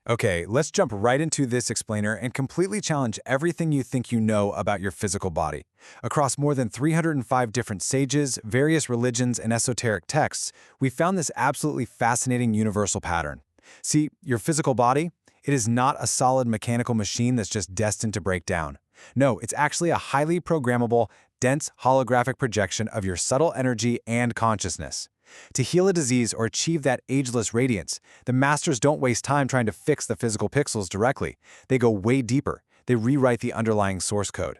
Okay, let's jump right into this explainer and completely challenge everything you think you know about your physical body. Across more than 305 different sages, various religions, and esoteric texts, we found this absolutely fascinating universal pattern. See, your physical body, it is not a solid mechanical machine that's just destined to break down. No, it's actually a highly programmable, dense holographic projection of your subtle energy and consciousness. To heal a disease or achieve that ageless radiance, the masters don't waste time trying to fix the physical pixels directly. They go way deeper. They rewrite the underlying source code.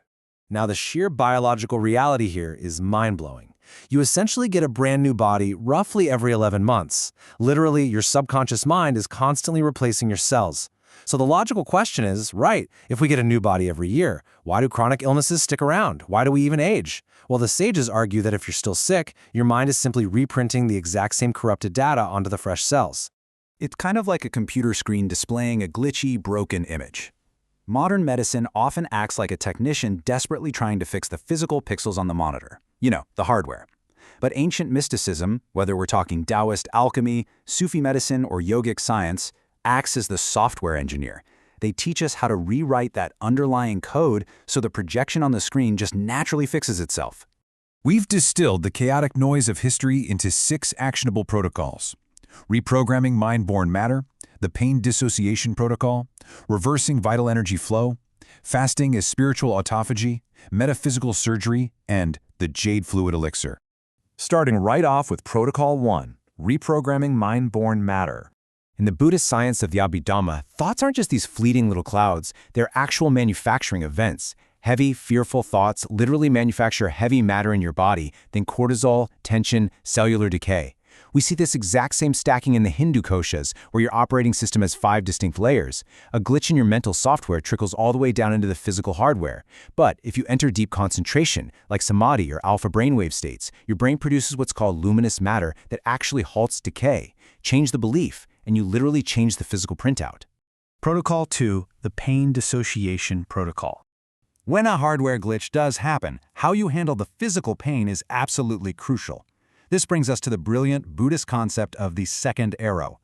Now, the sheer biological reality here is mind-blowing. You essentially get a brand new body roughly every 11 months. Literally, your subconscious mind is constantly replacing your cells. So the logical question is, right, if we get a new body every year, why do chronic illnesses stick around? Why do we even age? Well, the sages argue that if you're still sick, your mind is simply reprinting the exact same corrupted data onto the fresh cells. It's kind of like a computer screen displaying a glitchy, broken image. Modern medicine often acts like a technician desperately trying to fix the physical pixels on the monitor. You know, the hardware. But ancient mysticism, whether we're talking Taoist alchemy, Sufi medicine, or yogic science, acts as the software engineer. They teach us how to rewrite that underlying code so the projection on the screen just naturally fixes itself. We've distilled the chaotic noise of history into 6 actionable protocols: reprogramming mind-born matter, the pain dissociation protocol, reversing vital energy flow, fasting as spiritual autophagy, metaphysical surgery, and the jade fluid elixir. Starting right off with Protocol 1, reprogramming mind-born matter. In the Buddhist science of the Abhidhamma, thoughts aren't just these fleeting little clouds, they're actual manufacturing events. Heavy, fearful thoughts literally manufacture heavy matter in your body, then cortisol, tension, cellular decay. We see this exact same stacking in the Hindu koshas, where your operating system has 5 distinct layers. A glitch in your mental software trickles all the way down into the physical hardware. But if you enter deep concentration, like samadhi or alpha brainwave states, your brain produces what's called luminous matter that actually halts decay. Change the belief, and you literally change the physical printout. Protocol 2, the pain dissociation protocol. When a hardware glitch does happen, how you handle the physical pain is absolutely crucial. This brings us to the brilliant Buddhist concept of the second arrow.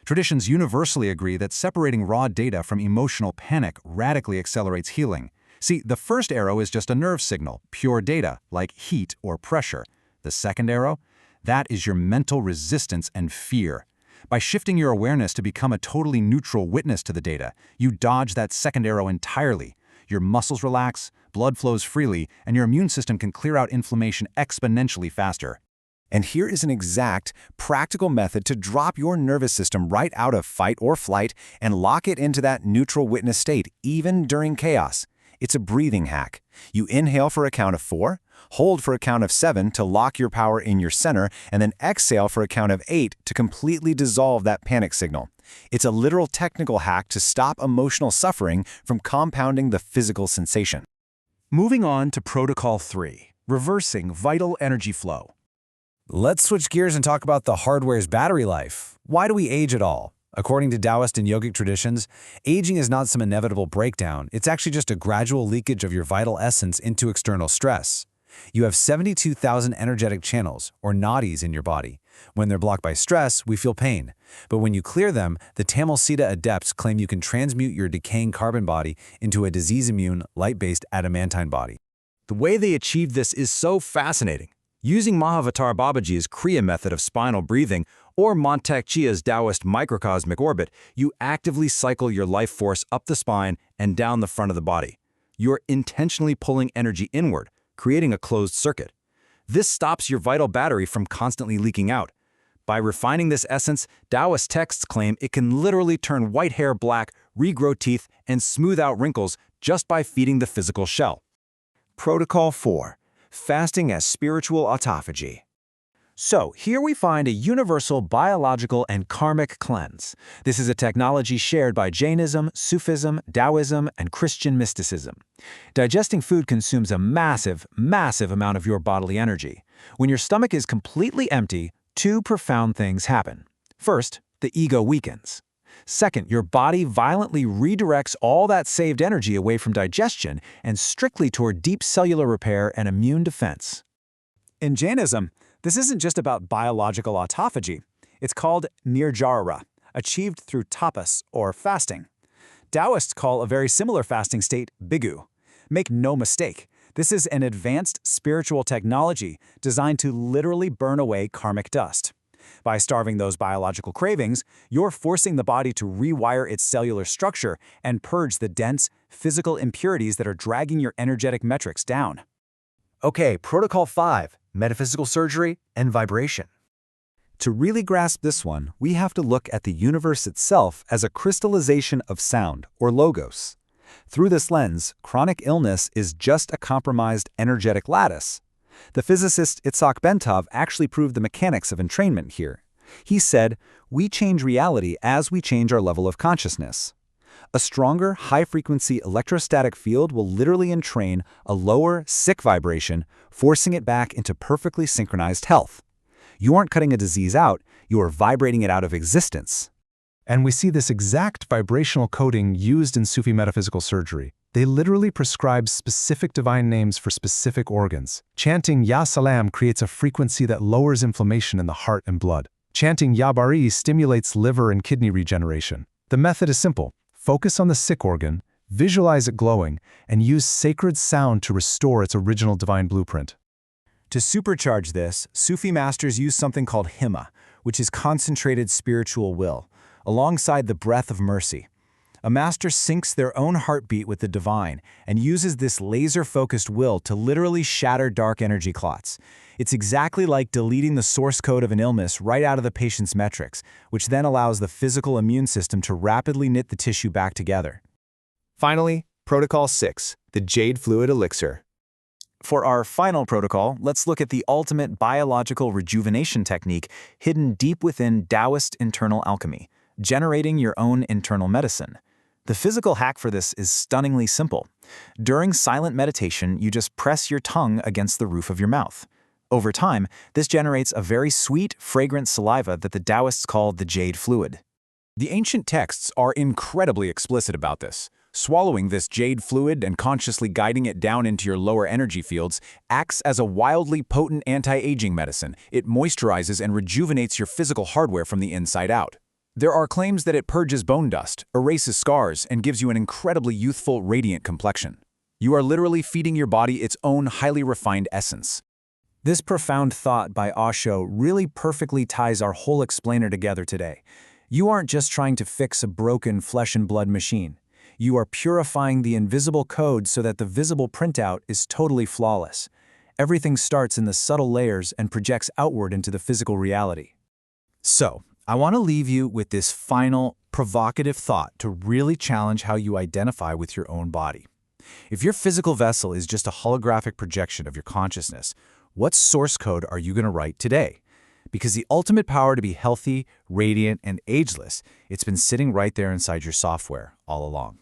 Traditions universally agree that separating raw data from emotional panic radically accelerates healing. See, the first arrow is just a nerve signal, pure data, like heat or pressure. The second arrow? That is your mental resistance and fear. By shifting your awareness to become a totally neutral witness to the data, you dodge that second arrow entirely. Your muscles relax, blood flows freely, and your immune system can clear out inflammation exponentially faster. And here is an exact, practical method to drop your nervous system right out of fight or flight and lock it into that neutral witness state, even during chaos. It's a breathing hack. You inhale for a count of 4, hold for a count of 7 to lock your power in your center, and then exhale for a count of 8 to completely dissolve that panic signal. It's a literal technical hack to stop emotional suffering from compounding the physical sensation. Moving on to Protocol 3, reversing vital energy flow. Let's switch gears and talk about the hardware's battery life. Why do we age at all? According to Taoist and yogic traditions, aging is not some inevitable breakdown. It's actually just a gradual leakage of your vital essence into external stress. You have 72,000 energetic channels, or nadis, in your body. When they're blocked by stress, we feel pain. But when you clear them, the Tamil Siddha adepts claim you can transmute your decaying carbon body into a disease-immune, light-based adamantine body. The way they achieve this is so fascinating. Using Mahavatar Babaji's Kriya method of spinal breathing or Montek Chia's Taoist microcosmic orbit, you actively cycle your life force up the spine and down the front of the body. You're intentionally pulling energy inward, creating a closed circuit. This stops your vital battery from constantly leaking out. By refining this essence, Taoist texts claim it can literally turn white hair black, regrow teeth, and smooth out wrinkles just by feeding the physical shell. Protocol 4, fasting as spiritual autophagy. So, here we find a universal biological and karmic cleanse. This is a technology shared by Jainism, Sufism, Taoism, and Christian mysticism. Digesting food consumes a massive, massive amount of your bodily energy. When your stomach is completely empty, 2 profound things happen. First, the ego weakens. Second, your body violently redirects all that saved energy away from digestion and strictly toward deep cellular repair and immune defense. In Jainism, this isn't just about biological autophagy. It's called nirjara, achieved through tapas, or fasting. Taoists call a very similar fasting state bigu. Make no mistake, this is an advanced spiritual technology designed to literally burn away karmic dust. By starving those biological cravings, you're forcing the body to rewire its cellular structure and purge the dense, physical impurities that are dragging your energetic metrics down. Okay, Protocol 5, metaphysical surgery and vibration. To really grasp this one, we have to look at the universe itself as a crystallization of sound, or logos. Through this lens, chronic illness is just a compromised energetic lattice. The physicist Itzhak Bentov actually proved the mechanics of entrainment here. He said, "We change reality as we change our level of consciousness." A stronger, high-frequency electrostatic field will literally entrain a lower, sick vibration, forcing it back into perfectly synchronized health. You aren't cutting a disease out, you are vibrating it out of existence. And we see this exact vibrational coding used in Sufi metaphysical surgery. They literally prescribe specific divine names for specific organs. Chanting Ya Salam creates a frequency that lowers inflammation in the heart and blood. Chanting Ya Bari stimulates liver and kidney regeneration. The method is simple. Focus on the sick organ, visualize it glowing, and use sacred sound to restore its original divine blueprint. To supercharge this, Sufi masters use something called himma, which is concentrated spiritual will, alongside the breath of mercy. A master syncs their own heartbeat with the divine and uses this laser-focused will to literally shatter dark energy clots. It's exactly like deleting the source code of an illness right out of the patient's metrics, which then allows the physical immune system to rapidly knit the tissue back together. Finally, Protocol 6, the Jade Fluid Elixir. For our final protocol, let's look at the ultimate biological rejuvenation technique hidden deep within Taoist internal alchemy, generating your own internal medicine. The physical hack for this is stunningly simple. During silent meditation, you just press your tongue against the roof of your mouth. Over time, this generates a very sweet, fragrant saliva that the Taoists call the jade fluid. The ancient texts are incredibly explicit about this. Swallowing this jade fluid and consciously guiding it down into your lower energy fields acts as a wildly potent anti-aging medicine. It moisturizes and rejuvenates your physical hardware from the inside out. There are claims that it purges bone dust, erases scars, and gives you an incredibly youthful, radiant complexion. You are literally feeding your body its own highly refined essence. This profound thought by Osho really perfectly ties our whole explainer together today. You aren't just trying to fix a broken flesh and blood machine. You are purifying the invisible code so that the visible printout is totally flawless. Everything starts in the subtle layers and projects outward into the physical reality. So, I want to leave you with this final, provocative thought to really challenge how you identify with your own body. If your physical vessel is just a holographic projection of your consciousness, what source code are you going to write today? Because the ultimate power to be healthy, radiant, and ageless, it's been sitting right there inside your software all along.